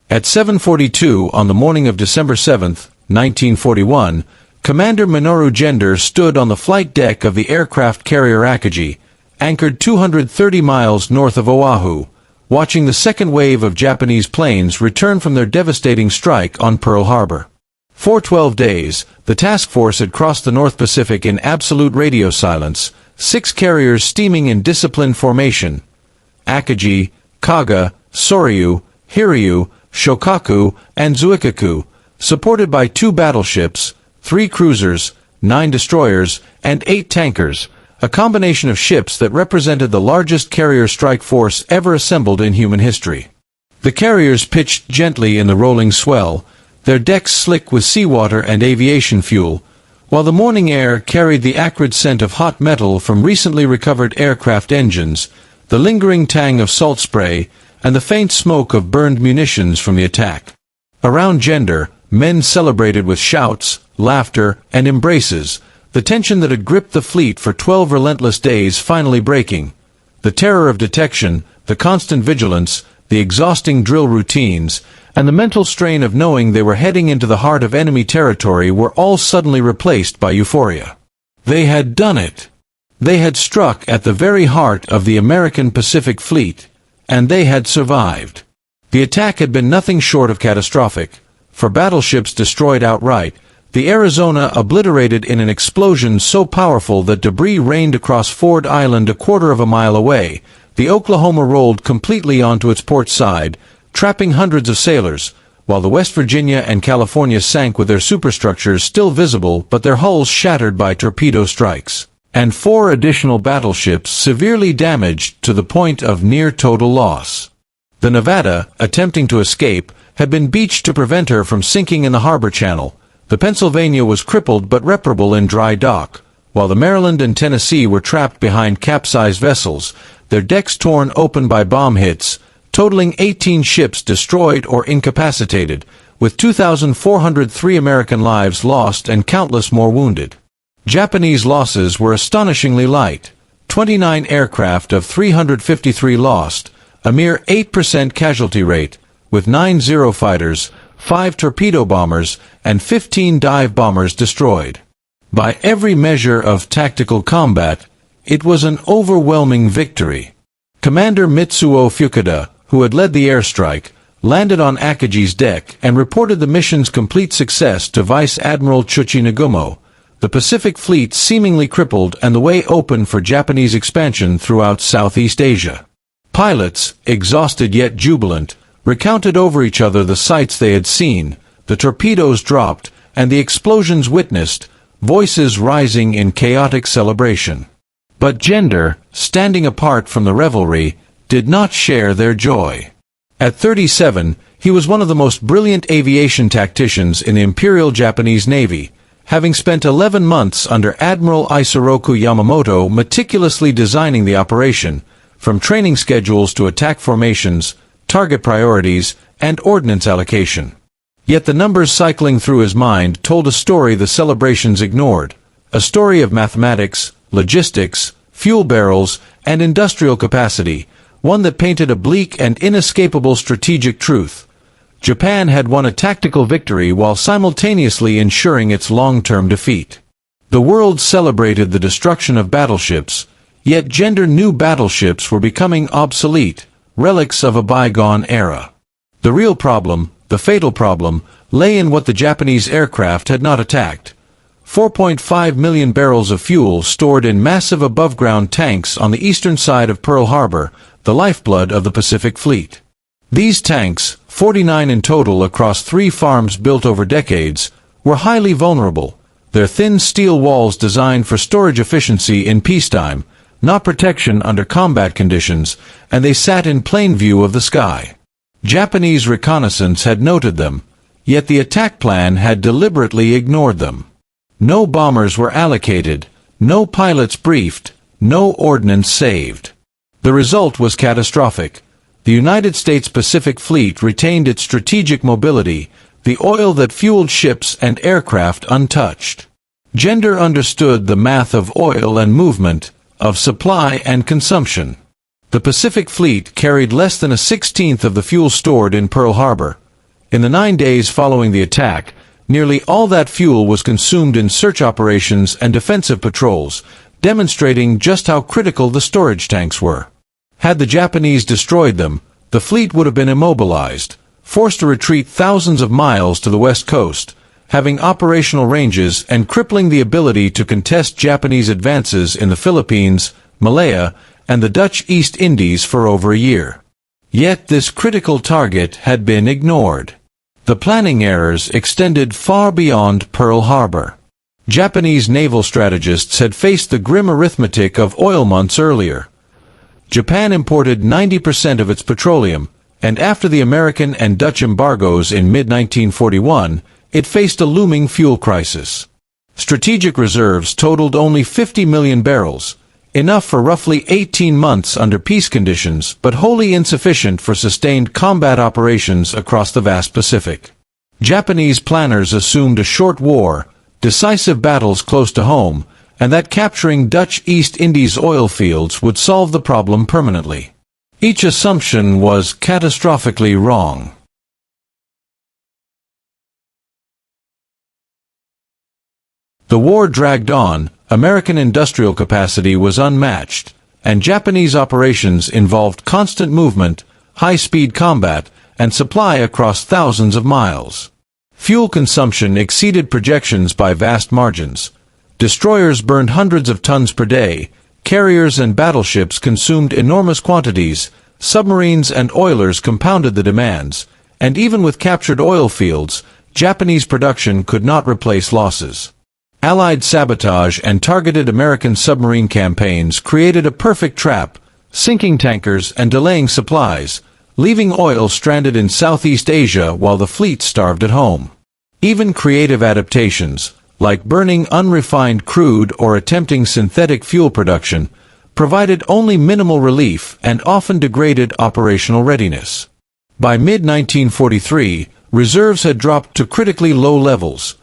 At 7:42 on the morning of December 7, 1941, Commander Minoru Jender stood on the flight deck of the aircraft carrier Akagi, anchored 230 miles north of Oahu, watching the second wave of Japanese planes return from their devastating strike on Pearl Harbor. For 12 days, the task force had crossed the North Pacific in absolute radio silence, 6 carriers steaming in disciplined formation: Akagi, Kaga, Soryu, Hiryu, Shokaku, and Zuikaku, supported by 2 battleships, 3 cruisers, 9 destroyers, and 8 tankers, a combination of ships that represented the largest carrier strike force ever assembled in human history. The carriers pitched gently in the rolling swell, their decks slick with seawater and aviation fuel, while the morning air carried the acrid scent of hot metal from recently recovered aircraft engines, the lingering tang of salt spray, and the faint smoke of burned munitions from the attack. Around Jender, men celebrated with shouts, laughter, and embraces, the tension that had gripped the fleet for 12 relentless days finally breaking. The terror of detection, the constant vigilance, the exhausting drill routines, and the mental strain of knowing they were heading into the heart of enemy territory were all suddenly replaced by euphoria. They had done it. They had struck at the very heart of the American Pacific Fleet, and they had survived. The attack had been nothing short of catastrophic. For battleships destroyed outright, the Arizona obliterated in an explosion so powerful that debris rained across Ford Island a quarter of a mile away, the Oklahoma rolled completely onto its port side, trapping hundreds of sailors, while the West Virginia and California sank with their superstructures still visible but their hulls shattered by torpedo strikes, and 4 additional battleships severely damaged to the point of near total loss. The Nevada, attempting to escape, had been beached to prevent her from sinking in the harbor channel. The Pennsylvania was crippled but reparable in dry dock, while the Maryland and Tennessee were trapped behind capsized vessels, their decks torn open by bomb hits, totaling 18 ships destroyed or incapacitated, with 2,403 American lives lost and countless more wounded. Japanese losses were astonishingly light: 29 aircraft of 353 lost, a mere 8% casualty rate, with 9 Zero fighters, 5 torpedo bombers, and 15 dive bombers destroyed. By every measure of tactical combat, it was an overwhelming victory. Commander Mitsuo Fukuda, who had led the airstrike, landed on Akagi's deck and reported the mission's complete success to Vice Admiral Chuchi Nagumo, the Pacific Fleet seemingly crippled and the way open for Japanese expansion throughout Southeast Asia. Pilots, exhausted yet jubilant, recounted over each other the sights they had seen, the torpedoes dropped, and the explosions witnessed, voices rising in chaotic celebration. But Jender, standing apart from the revelry, did not share their joy. At 37, he was one of the most brilliant aviation tacticians in the Imperial Japanese Navy, having spent 11 months under Admiral Isoroku Yamamoto meticulously designing the operation, from training schedules to attack formations, target priorities, and ordnance allocation. Yet the numbers cycling through his mind told a story the celebrations ignored, a story of mathematics, logistics, fuel barrels, and industrial capacity, one that painted a bleak and inescapable strategic truth. Japan had won a tactical victory while simultaneously ensuring its long-term defeat. The world celebrated the destruction of battleships, yet Jender knew battleships were becoming obsolete, relics of a bygone era. The real problem, the fatal problem, lay in what the Japanese aircraft had not attacked: 4.5 million barrels of fuel stored in massive above-ground tanks on the eastern side of Pearl Harbor, the lifeblood of the Pacific Fleet. These tanks, 49 in total across 3 farms built over decades, were highly vulnerable, their thin steel walls designed for storage efficiency in peacetime, not protection under combat conditions, and they sat in plain view of the sky. Japanese reconnaissance had noted them, yet the attack plan had deliberately ignored them. No bombers were allocated, no pilots briefed, no ordnance saved. The result was catastrophic. The United States Pacific Fleet retained its strategic mobility, the oil that fueled ships and aircraft untouched. Jender understood the math of oil and movement, of supply and consumption. The Pacific Fleet carried less than a 16th of the fuel stored in Pearl Harbor. In the 9 days following the attack, nearly all that fuel was consumed in search operations and defensive patrols, demonstrating just how critical the storage tanks were. Had the Japanese destroyed them, the fleet would have been immobilized, forced to retreat thousands of miles to the west coast, having operational ranges and crippling the ability to contest Japanese advances in the Philippines, Malaya, and the Dutch East Indies for over a year. Yet this critical target had been ignored. The planning errors extended far beyond Pearl Harbor. Japanese naval strategists had faced the grim arithmetic of oil months earlier. Japan imported 90% of its petroleum, and after the American and Dutch embargoes in mid-1941, it faced a looming fuel crisis. Strategic reserves totaled only 50 million barrels, enough for roughly 18 months under peace conditions, but wholly insufficient for sustained combat operations across the vast Pacific. Japanese planners assumed a short war, decisive battles close to home, and that capturing Dutch East Indies oil fields would solve the problem permanently. Each assumption was catastrophically wrong. The war dragged on, American industrial capacity was unmatched, and Japanese operations involved constant movement, high-speed combat, and supply across thousands of miles. Fuel consumption exceeded projections by vast margins. Destroyers burned hundreds of tons per day, carriers and battleships consumed enormous quantities, submarines and oilers compounded the demands, and even with captured oil fields, Japanese production could not replace losses. Allied sabotage and targeted American submarine campaigns created a perfect trap, sinking tankers and delaying supplies, leaving oil stranded in Southeast Asia while the fleet starved at home. Even creative adaptations, like burning unrefined crude or attempting synthetic fuel production, provided only minimal relief and often degraded operational readiness. By mid-1943, reserves had dropped to critically low levels.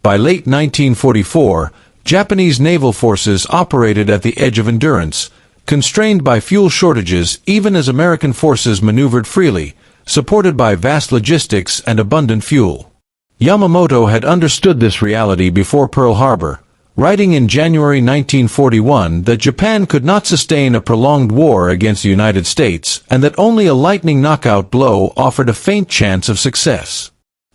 By late 1944, Japanese naval forces operated at the edge of endurance, constrained by fuel shortages even as American forces maneuvered freely, supported by vast logistics and abundant fuel. Yamamoto had understood this reality before Pearl Harbor, writing in January 1941 that Japan could not sustain a prolonged war against the United States and that only a lightning knockout blow offered a faint chance of success.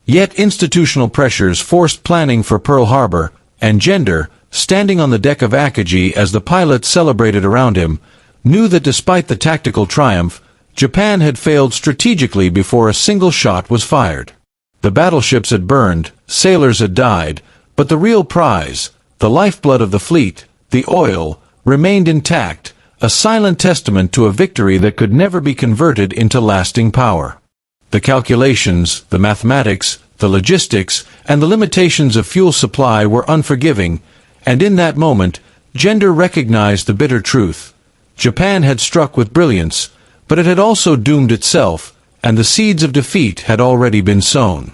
Yet institutional pressures forced planning for Pearl Harbor, and Jender, standing on the deck of Akagi as the pilots celebrated around him, knew that despite the tactical triumph, Japan had failed strategically before a single shot was fired. The battleships had burned, sailors had died, but the real prize, the lifeblood of the fleet, the oil, remained intact, a silent testament to a victory that could never be converted into lasting power. The calculations, the mathematics, the logistics, and the limitations of fuel supply were unforgiving, and in that moment, Jender recognized the bitter truth. Japan had struck with brilliance, but it had also doomed itself, and the seeds of defeat had already been sown.